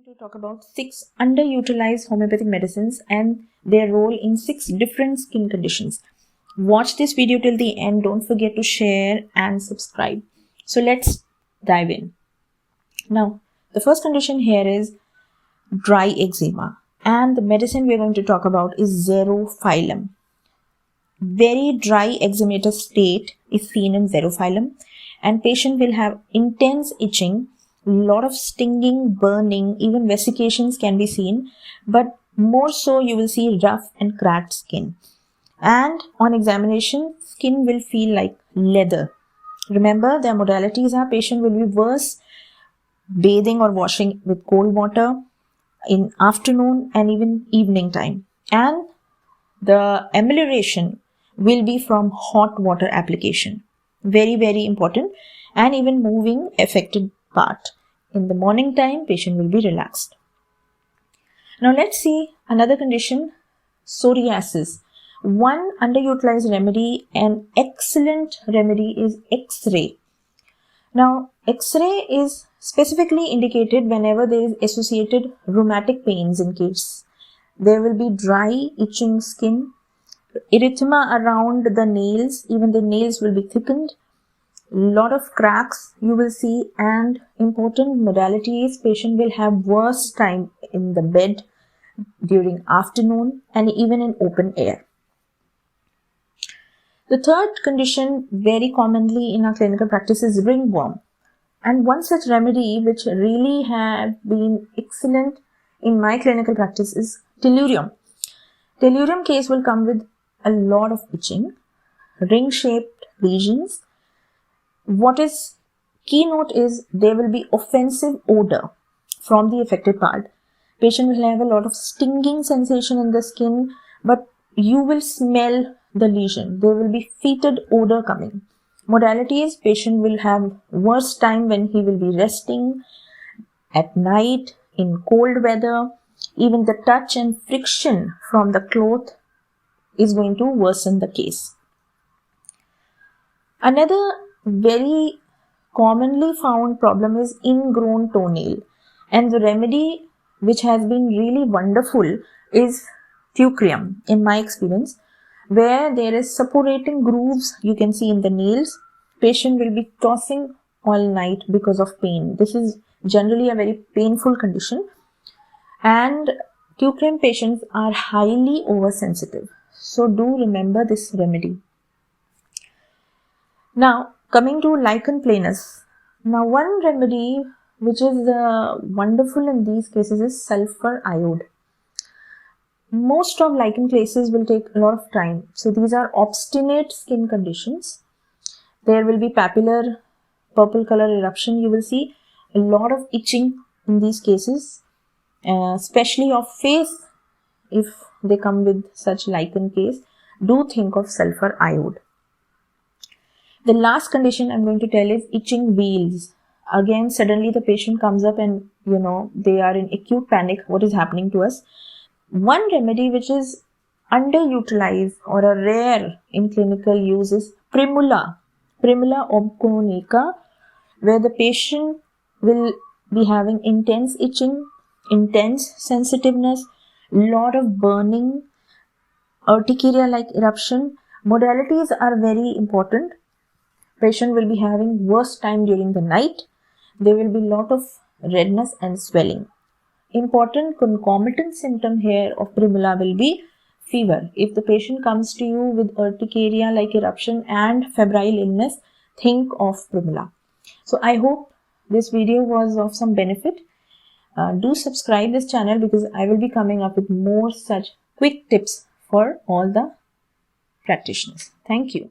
going to talk about 6 underutilized homeopathic medicines and their role in 6 different skin conditions. Watch this video till the end. Don't forget to share and subscribe. So let's dive in. Now, the first condition here is dry eczema, and the medicine we're going to talk about is xerophyllum. Very dry eczematous state is seen in xerophyllum, and patient will have intense itching, lot of stinging, burning, even vesications can be seen, but more so you will see rough and cracked skin. And on examination, skin will feel like leather. Remember, their modalities are patient will be worse bathing or washing with cold water in afternoon and even evening time. And the amelioration will be from hot water application. Very, very important. And even moving affected part. In the morning time, patient will be relaxed. Now let's see another condition, psoriasis. One underutilized remedy, an excellent remedy, is X-ray. Now, X-ray is specifically indicated whenever there is associated rheumatic pains, in case there will be dry, itching skin, erythema around the nails, even the nails will be thickened, lot of cracks you will see, and important modality is patient will have worse time in the bed during afternoon and even in open air. The third condition very commonly in our clinical practice is ringworm, and one such remedy which really have been excellent in my clinical practice is tellurium. Tellurium case will come with a lot of itching, ring-shaped lesions. What is keynote is there will be offensive odor from the affected part. Patient will have a lot of stinging sensation in the skin, but you will smell the lesion. There will be fetid odor coming. Modality is patient will have worse time when he will be resting at night in cold weather. Even the touch and friction from the cloth is going to worsen the case. Another very commonly found problem is ingrown toenail, and the remedy which has been really wonderful is teucrium in my experience, where there is suppurating grooves you can see in the nails. Patient will be tossing all night because of pain. This is generally a very painful condition, and teucrium patients are highly oversensitive, so do remember this remedy. Now, coming to lichen planus. Now, one remedy which is wonderful in these cases is sulfur iode. Most of lichen cases will take a lot of time. So, these are obstinate skin conditions. There will be papillar purple color eruption. You will see a lot of itching in these cases, especially of face. If they come with such lichen case, do think of sulfur iode. The last condition I'm going to tell is itching wheals. Again, suddenly the patient comes up and they are in acute panic. What is happening to us? One remedy which is underutilized or a rare in clinical use is Primula obconica, where the patient will be having intense itching, intense sensitiveness, lot of burning, urticaria-like eruption. Modalities are very important. Patient will be having worse time during the night. There will be lot of redness and swelling. Important concomitant symptom here of primula will be fever. If the patient comes to you with urticaria like eruption and febrile illness, think of primula. So I hope this video was of some benefit. Do subscribe this channel because I will be coming up with more such quick tips for all the practitioners. Thank you.